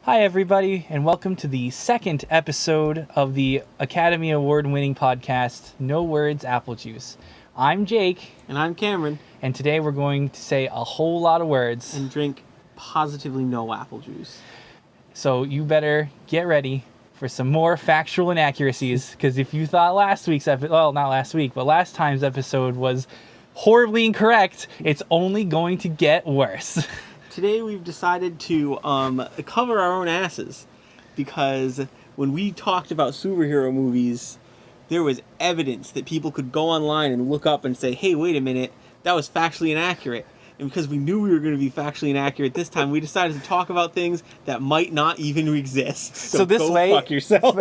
Hi, everybody, and welcome to the second episode of the Academy Award-winning podcast, No Words, Apple Juice. I'm Jake. And I'm Cameron. And today we're going to say a whole lot of words. And drink positively no apple juice. So you better get ready for some more factual inaccuracies, because if you thought last time's episode was horribly incorrect, it's only going to get worse. Today we've decided to cover our own asses, because when we talked about superhero movies, there was evidence that people could go online and look up and say, hey, wait a minute, that was factually inaccurate. And because we knew we were going to be factually inaccurate this time, we decided to talk about things that might not even exist. So this go way, fuck yourself.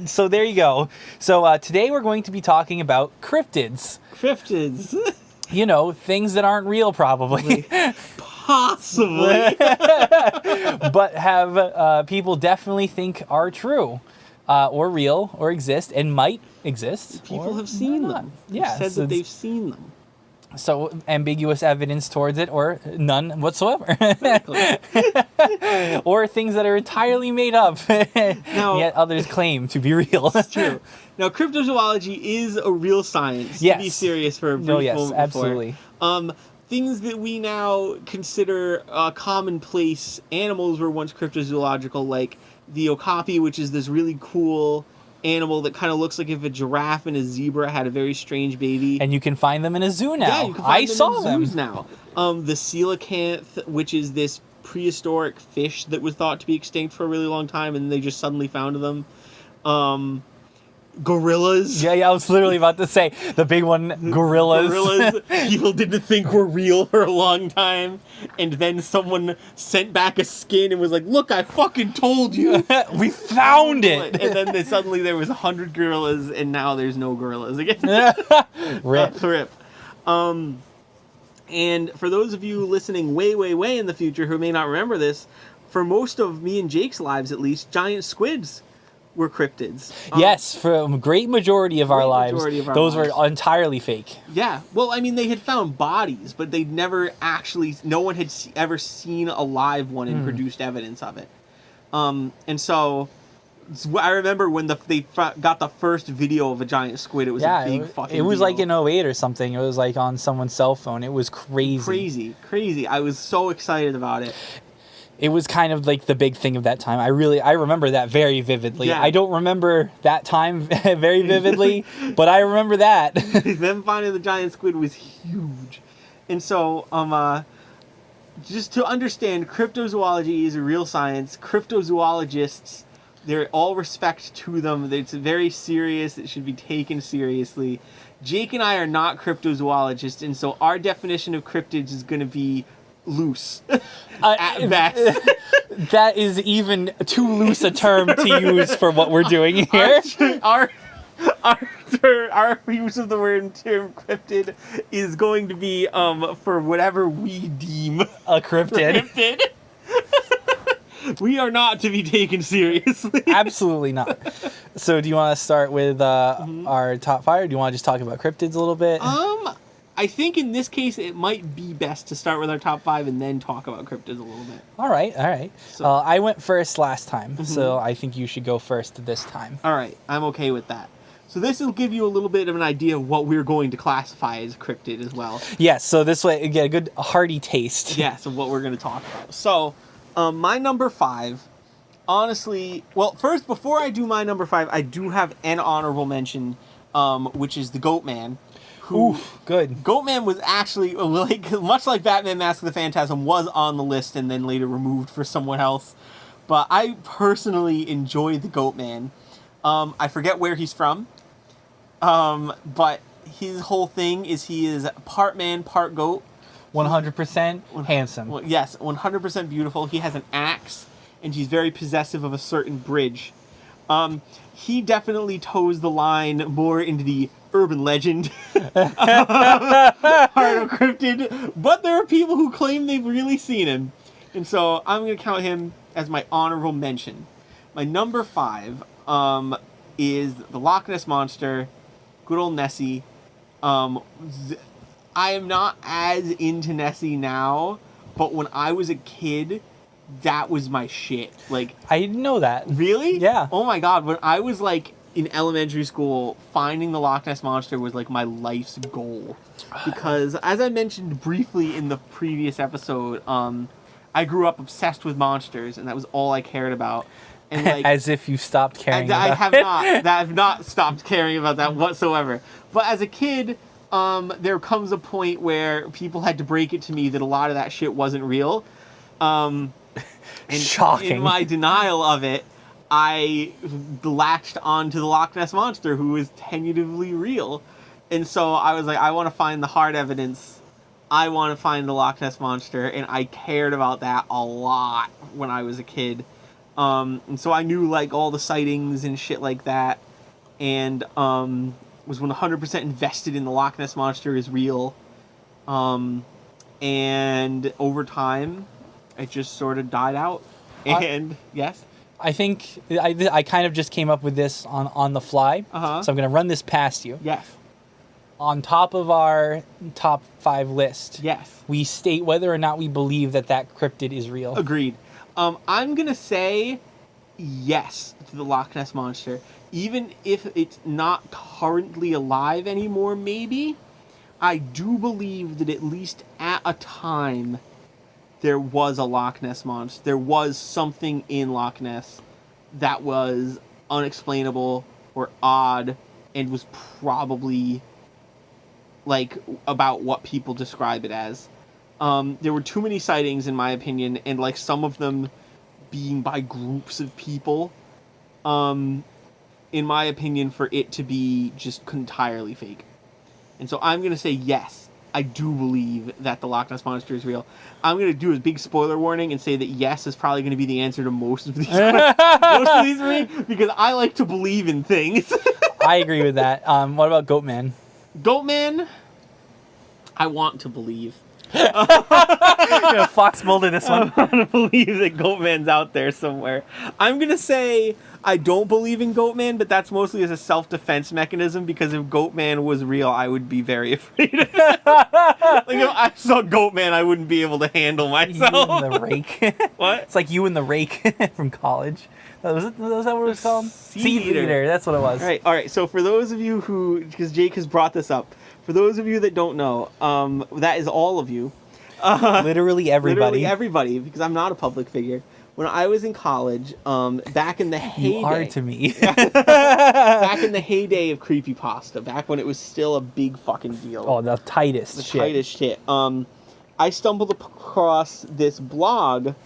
So there you go. So today we're going to be talking about cryptids. Cryptids. You know, things that aren't real, probably. Possibly. But have people definitely think are true, or real, or exist, and might exist. People have seen them. Yeah. Said that they've seen them. So ambiguous evidence towards it, or none whatsoever. Or things that are entirely made up, now, yet others claim to be real. It's true. Now, cryptozoology is a real science. Yes. To be serious for a brief moment absolutely. Before. Things that we now consider commonplace animals were once cryptozoological, like the okapi, which is this really cool animal that kind of looks like if a giraffe and a zebra had a very strange baby. And you can find them in a zoo now. Yeah, you can find them in them zoos now. The coelacanth, which is this prehistoric fish that was thought to be extinct for a really long time, and they just suddenly found them. Gorillas. Yeah, I was literally about to say the big one, gorillas. Gorillas, people didn't think were real for a long time, and then someone sent back a skin and was like, look, I fucking told you. We found it. And then suddenly there was 100 gorillas, and now there's no gorillas again. Rip. Rip. And for those of you listening way, way, way in the future who may not remember this, for most of me and Jake's lives at least, giant squids were cryptids. Yes, for a great majority of our lives, those were entirely fake. Yeah. Well, I mean, they had found bodies, but they'd never actually, no one had ever seen a live one and produced evidence of it. And so I remember when they got the first video of a giant squid, it was a big fucking It was deal. like in 2008 or something. It was like on someone's cell phone. It was crazy. Crazy. I was so excited about it. It was kind of like the big thing of that time. I remember that very vividly. Yeah. I don't remember that time very vividly, but I remember that. Them finding the giant squid was huge. And so, just to understand, cryptozoology is a real science. Cryptozoologists, they're all respect to them. It's very serious. It should be taken seriously. Jake and I are not cryptozoologists, and so our definition of cryptids is going to be loose at best. That is even too loose a term to use for what we're doing here. Our use of the word term cryptid is going to be for whatever we deem a cryptid. We are not to be taken seriously. Absolutely not. So do you want to start with our top 5, or do you want to just talk about cryptids a little bit? I think in this case it might be best to start with our top 5 and then talk about cryptids a little bit. All right. So, I went first last time, so I think you should go first this time. All right, I'm okay with that. So this will give you a little bit of an idea of what we're going to classify as cryptid as well. Yes, so this way you get a good hearty taste. Yes, of what we're going to talk about. So, my number 5, honestly, well, first, before I do my number 5, I do have an honorable mention, which is the Goat Man. Oof, good. Goatman was actually, much like Batman Mask of the Phantasm, was on the list and then later removed for someone else. But I personally enjoy the Goatman. I forget where he's from. But his whole thing is he is part man, part goat. 100% handsome. Well, yes, 100% beautiful. He has an axe, and he's very possessive of a certain bridge. He definitely toes the line more into the urban legend part of cryptid, but there are people who claim they've really seen him, and so I'm going to count him as my honorable mention. My number 5 is the Loch Ness Monster, good old Nessie. I am not as into Nessie now, but when I was a kid, that was my shit. Like, I didn't know that. really? Yeah. Oh my god, when I was like in elementary school, finding the Loch Ness Monster was like my life's goal. Because as I mentioned briefly in the previous episode, I grew up obsessed with monsters, and that was all I cared about. And like, As if you stopped caring I about have it. not. I have not stopped caring about that whatsoever. But as a kid, there comes a point where people had to break it to me that a lot of that shit wasn't real. And Shocking. in my denial of it, I latched onto the Loch Ness Monster, who was tentatively real. And so I was like, I want to find the hard evidence. I want to find the Loch Ness Monster, and I cared about that a lot when I was a kid. And so I knew like all the sightings and shit like that, and was 100% invested in the Loch Ness Monster is real. And over time, it just sort of died out. And yes, I think I kind of just came up with this on the fly. Uh-huh. So I'm going to run this past you. yes, On top of our top 5 list, yes, we state whether or not we believe that cryptid is real. agreed. I'm gonna say yes to the Loch Ness Monster, even if it's not currently alive anymore. Maybe I do believe that at least at a time there was a Loch Ness Monster. There was something in Loch Ness that was unexplainable or odd and was probably like about what people describe it as. There were too many sightings, in my opinion, and like some of them being by groups of people, in my opinion, for it to be just entirely fake. And so I'm going to say yes, I do believe that the Loch Ness Monster is real. I'm going to do a big spoiler warning and say that yes is probably going to be the answer to most of these most of these for me, because I like to believe in things. I agree with that. What about Goatman? Goatman, I want to believe. Fox Mulder this I one. want to believe that Goatman's out there somewhere. I'm going to say I don't believe in Goatman, but that's mostly as a self-defense mechanism, because if Goatman was real, I would be very afraid of it. Like, if I saw Goatman, I wouldn't be able to handle You myself. and the rake. What? It's like you and the rake from college. Was that what it was called? Seed Eater. That's what it was. All right. So for those of you who, because Jake has brought this up, for those of you that don't know, that is all of you. Literally everybody. Literally everybody, because I'm not a public figure. When I was in college, back in the heyday, You are to me. back in the heyday of creepypasta, back when it was still a big fucking deal. Oh, the tightest the shit. tightest shit. I stumbled across this blog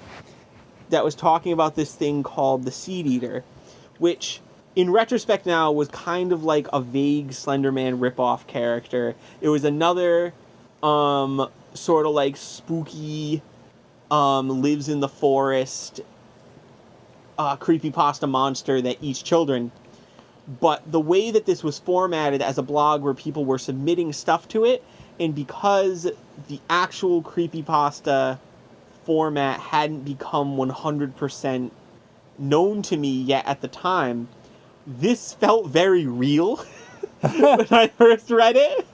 that was talking about this thing called the Seed Eater, which, in retrospect now, was kind of like a vague Slenderman ripoff character. It was another sort of like spooky, lives in the forest, creepypasta monster that eats children. But the way that this was formatted as a blog where people were submitting stuff to it, and because the actual creepypasta format hadn't become 100% known to me yet at the time, this felt very real when I first read it.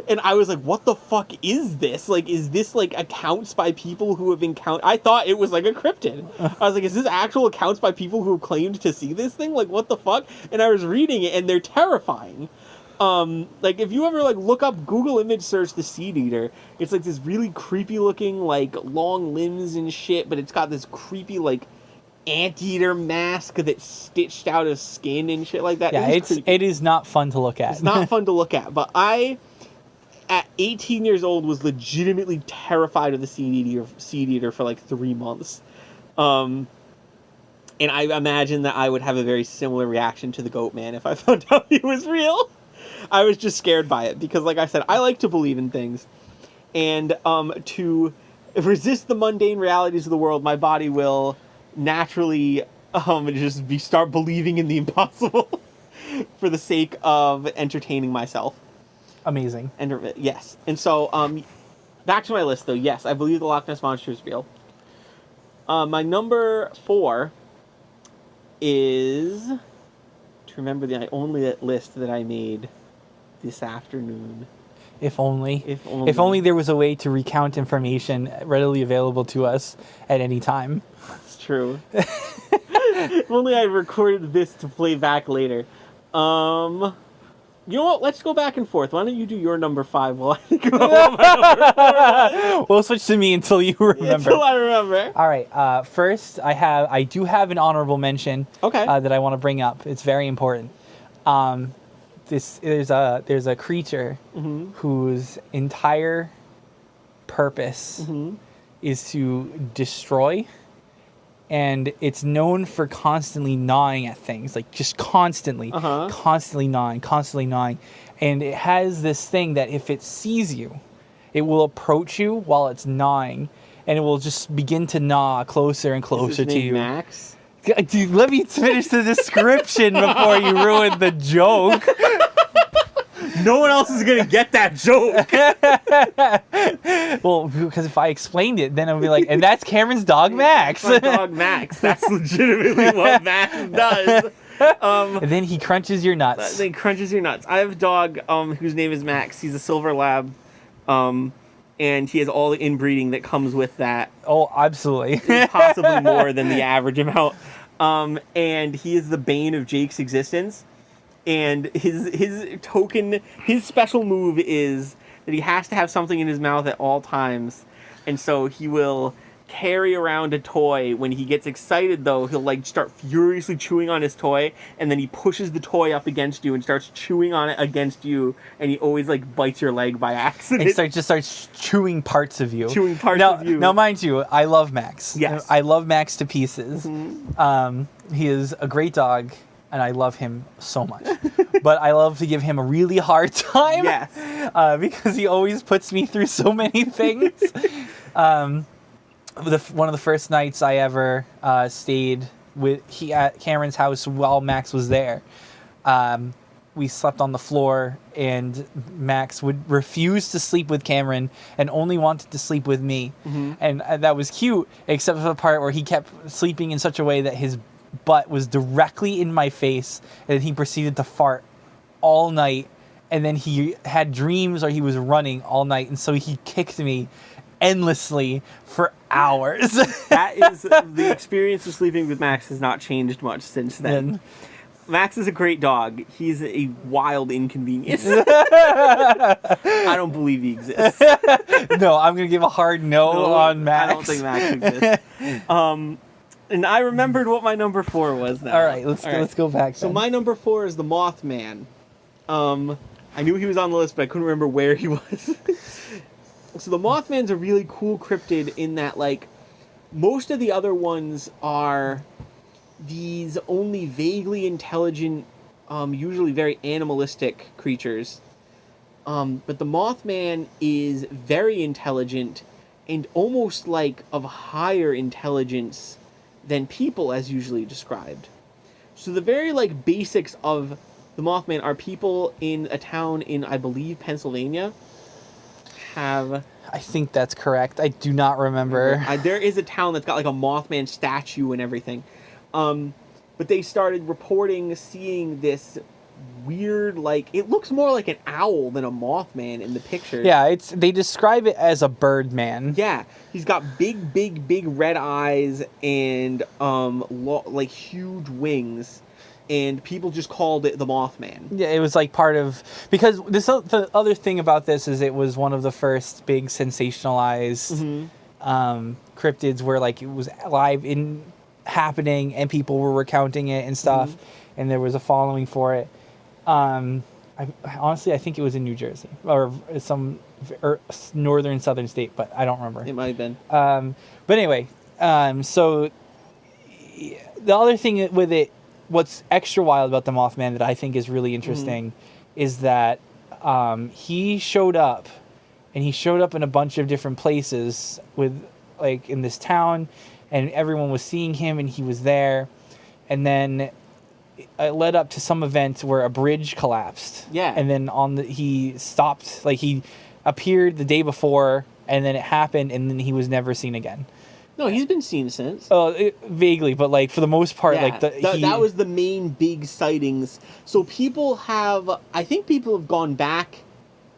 And I was like, what the fuck is this? Like, is this, like, accounts by people who have encountered... I thought it was, like, a cryptid. I was like, is this actual accounts by people who have claimed to see this thing? Like, what the fuck? And I was reading it, and they're terrifying. Like, if you ever, like, look up, Google image search the Seed Eater, it's, like, this really creepy-looking, like, long limbs and shit, but it's got this creepy, like, anteater mask that's stitched out of skin and shit like that. Yeah, it is not fun to look at. It's not fun to look at, but I, at 18 years old, was legitimately terrified of the Seed Eater for like 3 months. And I imagine that I would have a very similar reaction to the Goatman if I found out he was real. I was just scared by it because, like I said, I like to believe in things. And to resist the mundane realities of the world, my body will naturally just start believing in the impossible for the sake of entertaining myself. Amazing. And yes. And so, back to my list, though. Yes, I believe the Loch Ness Monster is real. My number 4 is, to remember the only list that I made this afternoon. If only. If only. If only there was a way to recount information readily available to us at any time. It's true. If only I recorded this to play back later. You know what? Let's go back and forth. Why don't you do your number 5 while I think about what my number 4 was? We'll switch to me until you remember. Until I remember. All right. First, I do have an honorable mention. Okay. That I want to bring up. It's very important. There's a creature whose entire purpose is to destroy, and it's known for constantly gnawing at things, like just constantly gnawing, and it has this thing that if it sees you, it will approach you while it's gnawing, and it will just begin to gnaw closer and closer to you. Max? Dude, let me finish the description before you ruin the joke. No one else is gonna get that joke. Well, because if I explained it, then it would be like, and that's Cameron's dog Max. My dog Max. That's legitimately what Max does. And then he crunches your nuts. Then crunches your nuts. I have a dog whose name is Max. He's a silver lab, and he has all the inbreeding that comes with that. Oh, absolutely. Possibly more than the average amount. And he is the bane of Jake's existence. And his special move is that he has to have something in his mouth at all times. And so he will carry around a toy. When he gets excited, though, he'll like start furiously chewing on his toy, and then he pushes the toy up against you and starts chewing on it against you, and he always like bites your leg by accident. And starts chewing parts of you. Chewing parts of you. Now, mind you, I love Max. Yes. I love Max to pieces. He is a great dog, and I love him so much. But I love to give him a really hard time. Yes. Because he always puts me through so many things. One of the first nights I ever stayed at Cameron's house while Max was there, we slept on the floor, and Max would refuse to sleep with Cameron and only wanted to sleep with me. And that was cute, except for the part where he kept sleeping in such a way that his butt was directly in my face, and he proceeded to fart all night, and then he had dreams or he was running all night, and so he kicked me endlessly for hours. That is the experience of sleeping with Max has not changed much since then. Max is a great dog. He's a wild inconvenience. I don't believe he exists. No, I'm gonna give a hard no on Max. I don't think Max exists. And I remembered what my number 4 was now. All right, let's go back. So then. my number 4 is the Mothman. I knew he was on the list, but I couldn't remember where he was. So the Mothman's a really cool cryptid in that, like, most of the other ones are these only vaguely intelligent, usually very animalistic creatures. But the Mothman is very intelligent and almost like of higher intelligence than people as usually described. So the very like basics of the Mothman are people in a town in, I believe, Pennsylvania have... I think that's correct. I do not remember. There is a town that's got like a Mothman statue and everything. But they started reporting seeing this weird, like, it looks more like an owl than a Mothman in the picture. Yeah, they describe it as a bird man. Yeah, he's got big red eyes and like huge wings, and people just called it the Mothman. Yeah, it was like part of, because the other thing about this is it was one of the first big sensationalized cryptids where like it was live in happening and people were recounting it and stuff, and there was a following for it. Honestly, I think it was in New Jersey or some northern southern state, but I don't remember. It might have been. But anyway, so the other thing with it, what's extra wild about the Mothman that I think is really interesting is that he showed up, and he showed up in a bunch of different places with, like, in this town, and everyone was seeing him, and he was there, and then it led up to some event where a bridge collapsed. Yeah. And then he stopped, like he appeared the day before, and then it happened, and then he was never seen again. No, he's been seen since. Vaguely, but like for the most part, like that was the main big sightings. So I think people have gone back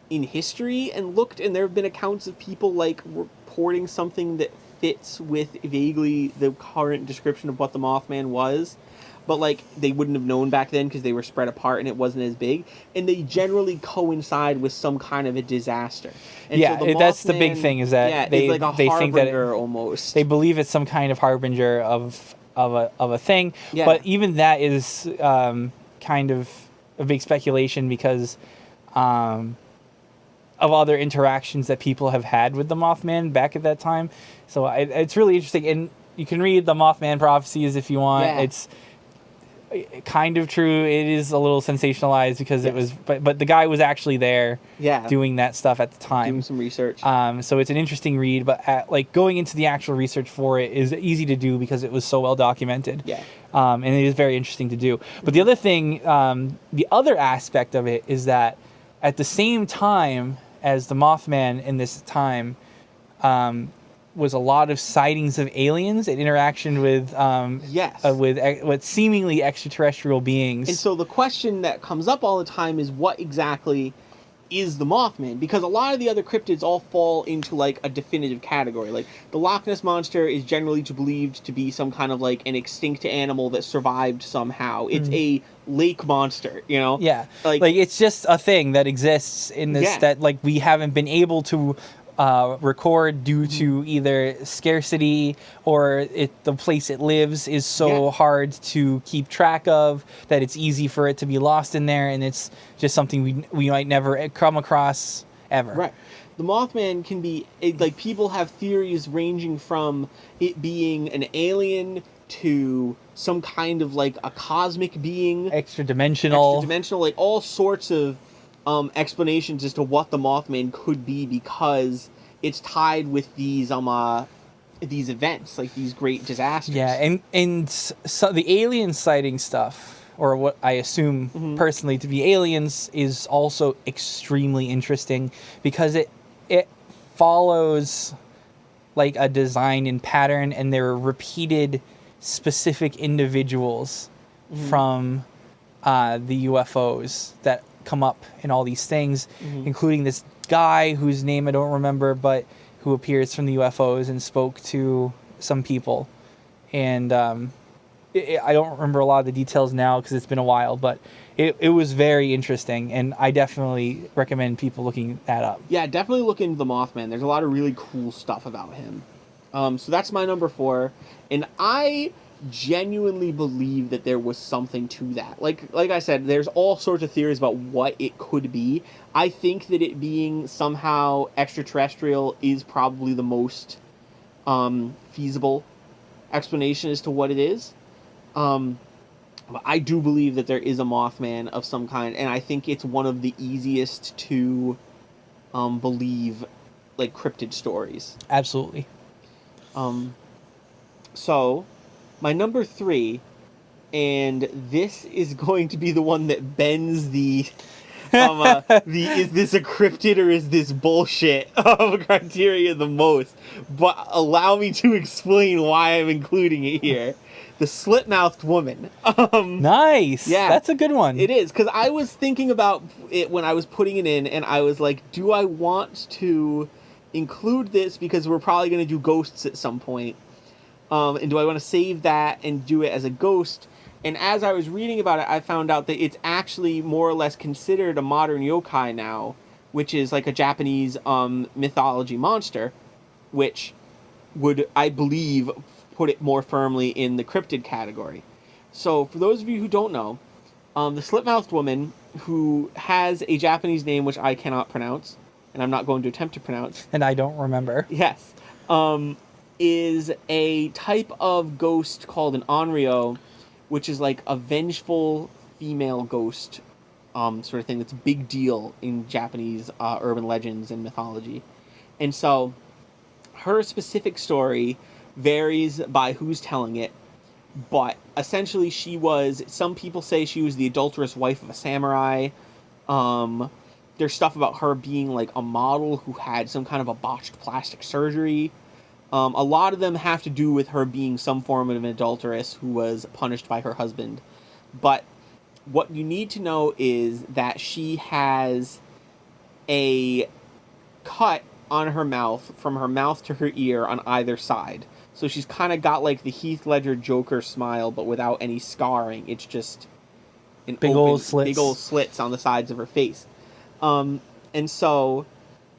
in history and looked, and there have been accounts of people like reporting something that fits with vaguely the current description of what the Mothman was, but like they wouldn't have known back then because they were spread apart and it wasn't as big, and they generally coincide with some kind of a disaster. And Yeah, so the that's the Mothman, big thing, is that is like a they think that harbinger almost. they believe it's some kind of harbinger of a thing. Yeah. But even that is kind of a big speculation because of other interactions that people have had with the Mothman back at that time. So it's really interesting, and you can read the Mothman prophecies if you want. Yeah. It's kind of true. It is a little sensationalized because it was, but the guy was actually there, doing that stuff at the time, doing some research. So it's an interesting read, but like going into the actual research for it is easy to do because it was so well documented. Yeah. And it is very interesting to do. But the other thing, the other aspect of it is that at the same time as the Mothman in this time, was a lot of sightings of aliens and interaction with with seemingly extraterrestrial beings. And so the question that comes up all the time is, what exactly is the Mothman? Because a lot of the other cryptids all fall into like a definitive category. Like the Loch Ness Monster is generally believed to be some kind of like an extinct animal that survived somehow. It's a lake monster, you know? Yeah. Like it's just a thing that exists in this that like we haven't been able to record due to either scarcity or the place it lives is so hard to keep track of that it's easy for it to be lost in there, and it's just something we might never come across ever. Right. The Mothman can be, like, people have theories ranging from it being an alien to some kind of like a cosmic being, extra dimensional, like all sorts of explanations as to what the Mothman could be, because it's tied with these events, like these great disasters. Yeah, and so the alien sighting stuff, or what I assume personally to be aliens, is also extremely interesting because it follows like a design and pattern, and there are repeated specific individuals from the UFOs that come up in all these things, including this guy whose name I don't remember, but who appears from the UFOs and spoke to some people. And I don't remember a lot of the details now because it's been a while, but it was very interesting, and I definitely recommend people looking that up. Yeah, definitely look into the Mothman. There's a lot of really cool stuff about him. So that's my number 4, and I genuinely believe that there was something to that. Like I said, there's all sorts of theories about what it could be. I think that it being somehow extraterrestrial is probably the most feasible explanation as to what it is. But I do believe that there is a Mothman of some kind, and I think it's one of the easiest to believe, like, cryptid stories. Absolutely. So my number 3, and this is going to be the one that bends the is this a cryptid or is this bullshit criteria the most, but allow me to explain why I'm including it here. The slit-mouthed woman. Nice. Yeah, that's a good one. It is, because I was thinking about it when I was putting it in, and I was like, do I want to include this because we're probably going to do ghosts at some point? And do I want to save that and do it as a ghost? And as I was reading about it, I found out that it's actually more or less considered a modern yokai now, which is like a Japanese mythology monster, which would, I believe, put it more firmly in the cryptid category. So for those of you who don't know, the slit-mouthed woman, who has a Japanese name which I cannot pronounce, and I'm not going to attempt to pronounce. And I don't remember. Yes. Is a type of ghost called an onryo, which is like a vengeful female ghost sort of thing that's a big deal in Japanese urban legends and mythology. And so her specific story varies by who's telling it, but essentially some people say she was the adulterous wife of a samurai. There's stuff about her being like a model who had some kind of a botched plastic surgery. A lot of them have to do with her being some form of an adulteress who was punished by her husband. But what you need to know is that she has a cut on her mouth, from her mouth to her ear on either side. So she's kind of got like the Heath Ledger Joker smile, but without any scarring. It's just an Big old slits. big old slits on the sides of her face. And so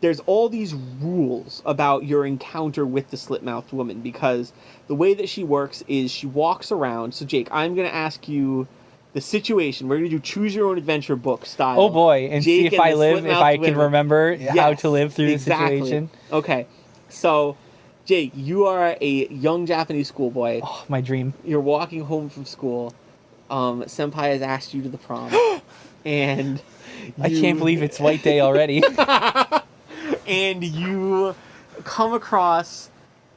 there's all these rules about your encounter with the slit-mouthed woman, because the way that she works is she walks around. So Jake, I'm going to ask you the situation. We're going to do choose your own adventure book style. Oh boy, and Jake see if I the live, if slit-mouthed I can women. remember how Yes, to live through exactly. the situation. Okay, so Jake, you are a young Japanese schoolboy. Oh, my dream. You're walking home from school. Senpai has asked you to the prom, and I can't believe it's White Day already. and you come across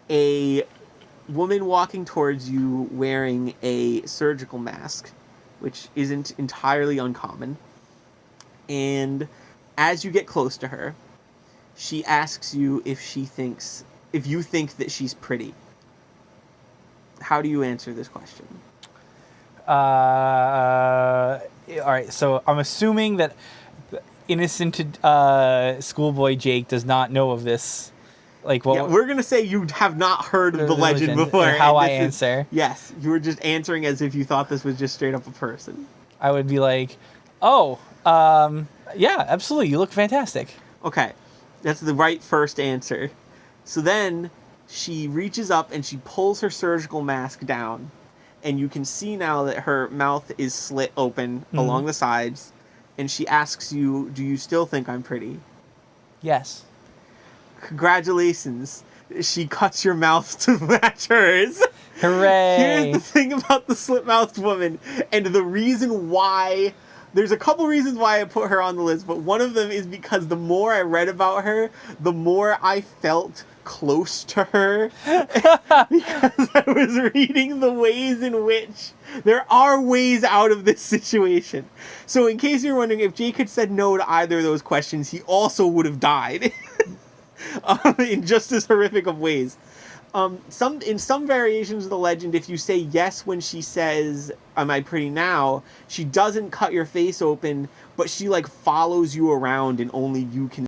a woman walking towards you wearing a surgical mask, which isn't entirely uncommon. And as you get close to her, she asks you if you think that she's pretty. How do you answer this question? All right, so I'm assuming that innocent schoolboy Jake does not know of this. Like, what? Yeah, we're gonna say you have not heard of the legend before. And how and I this is- answer. Yes, you were just answering as if you thought this was just straight up a person. I would be like, oh, yeah, absolutely. You look fantastic. Okay, that's the right first answer. So then she reaches up and she pulls her surgical mask down, and you can see now that her mouth is slit open along the sides, and she asks you, do you still think I'm pretty? Yes. Congratulations. She cuts your mouth to match hers. Hooray. Here's the thing about the slit-mouthed woman, and the reason why... There's a couple reasons why I put her on the list, but one of them is because the more I read about her, the more I felt close to her. Because I was reading the ways in which there are ways out of this situation. So in case you're wondering, if Jake had said no to either of those questions, he also would have died. In just as horrific of ways. In some variations of the legend, if you say yes when she says, "Am I pretty now?" she doesn't cut your face open, but she like follows you around and only you can